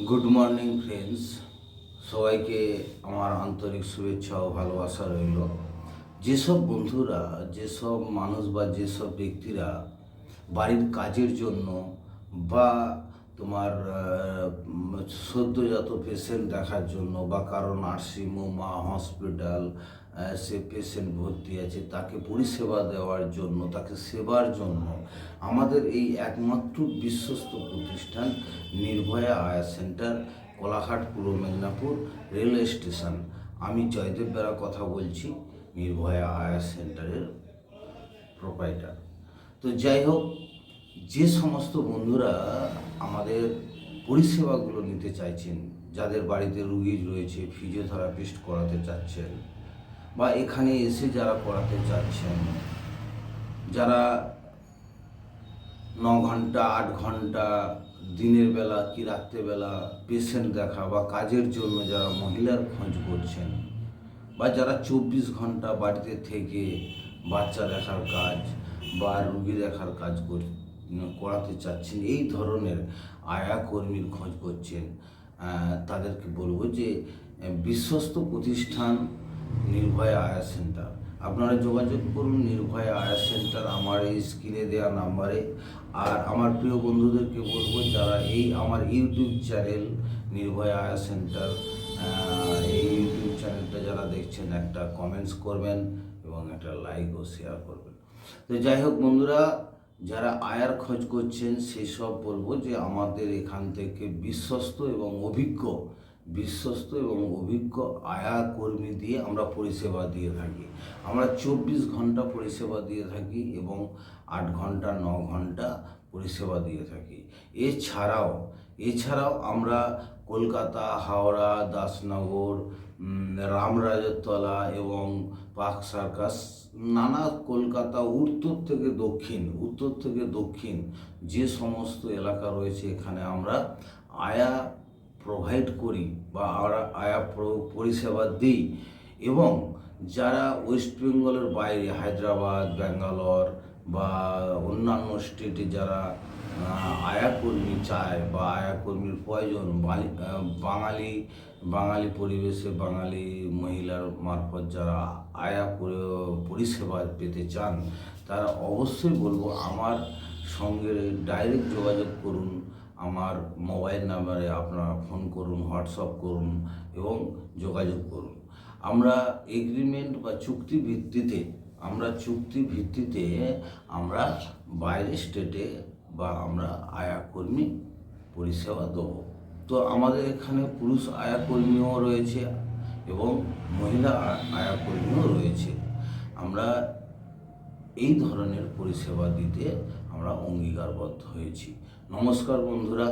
Good morning friends, সবাইকে আমার আন্তরিক শুভেচ্ছা ও ভালোবাসা রইল। যেসব বন্ধুরা, যেসব মানুষ বা যেসব ব্যক্তিরা বাড়ির কাজের জন্য বা তোমার সদ্যজাত পেশেন্ট দেখার জন্য বা কারো নার্সিং হোম বা হসপিটাল সে পেশেন্ট ভর্তি আছে তাকে পরিষেবা দেওয়ার জন্য, তাকে সেবার জন্য আমাদের এই একমাত্র বিশ্বস্ত প্রতিষ্ঠান নির্ভয়া আয়া সেন্টার, কোলাঘাট, পূর্ব মেদিনীপুর রেলওয়ে স্টেশন। আমি জয়দেব বেরা কথা বলছি, নির্ভয়া আয়া সেন্টারের প্রোপাইটার। তো যাই হোক, যে সমস্ত বন্ধুরা আমাদের পরিষেবাগুলো নিতে চাইছেন, যাদের বাড়িতে রুগী রয়েছে, ফিজিওথেরাপিস্ট করাতে চাচ্ছেন বা এখানে এসে যারা করাতে চাচ্ছেন, যারা 9 ঘন্টা 8 ঘন্টা দিনের বেলা কি রাত্রেবেলা পেশেন্ট দেখা বা কাজের জন্য যারা মহিলার খোঁজ করছেন, বা যারা 24 ঘন্টা বাড়িতে থেকে বাচ্চা দেখার কাজ বা রুগী দেখার কাজ করাতে চাচ্ছেন, এই ধরনের আয়া কর্মীর খোঁজ করছেন, তাদেরকে বলবো যে বিশ্বস্ত প্রতিষ্ঠান নির্ভয়া আয়া সেন্টার। আপনারা যোগাযোগ করুন নির্ভয়া আয়া সেন্টার আমার এই স্ক্রিনে দেওয়া নাম্বারে। আর আমার প্রিয় বন্ধুদেরকে বলবো, যারা এই আমার ইউটিউব চ্যানেল নির্ভয়া আয়া সেন্টার, এই ইউটিউব চ্যানেলটা যারা দেখছেন, একটা কমেন্টস করবেন এবং একটা লাইক ও শেয়ার করবেন। তো যাই হোক বন্ধুরা, যারা আয়ার খোঁজ করছেন সেই সব বলবো যে আমাদের এখান থেকে বিশ্বস্ত এবং অভিজ্ঞ আয়া কর্মী দিয়ে আমরা পরিষেবা দিয়ে থাকি। আমরা 24 ঘন্টা পরিষেবা দিয়ে থাকি এবং 8 ঘন্টা 9 ঘন্টা পরিষেবা দিয়ে থাকি। এছাড়াও আমরা কলকাতা, হাওড়া, দাসনগর, রামরাজতলা এবং পার্ক সার্কাস, নানা কলকাতা উত্তর থেকে দক্ষিণ যে সমস্ত এলাকা রয়েছে, এখানে আমরা আয়া প্রোভাইড করি বা আমরা আয়া পরিষেবা দিই। এবং যারা ওয়েস্ট বেঙ্গলের বাইরে, হায়দ্রাবাদ, ব্যাঙ্গালোর বা অন্যান্য স্টেটে যারা আয়া কর্মী চায় বা আয়া কর্মীর প্রয়োজন, বাঙালি পরিবেশে বাঙালি মহিলার মারফত যারা আয়া পরিষেবা পেতে চান, তারা অবশ্যই বলবো আমার সঙ্গে ডাইরেক্ট যোগাযোগ করুন। আমার মোবাইল নাম্বারে আপনারা ফোন করুন, হোয়াটসঅ্যাপ করুন এবং যোগাযোগ করুন। আমরা এগ্রিমেন্ট বা চুক্তি ভিত্তিতে আমরা বাইরের স্টেটে বা আমরা আয়া কর্মী পরিষেবা দেবো। তো আমাদের এখানে পুরুষ আয়া কর্মীও রয়েছে এবং মহিলা আয়া কর্মীও রয়েছে। আমরা এই ধরনের পরিষেবা দিতে আমরা অঙ্গীকারবদ্ধ হয়েছি। নমস্কার বন্ধুরা।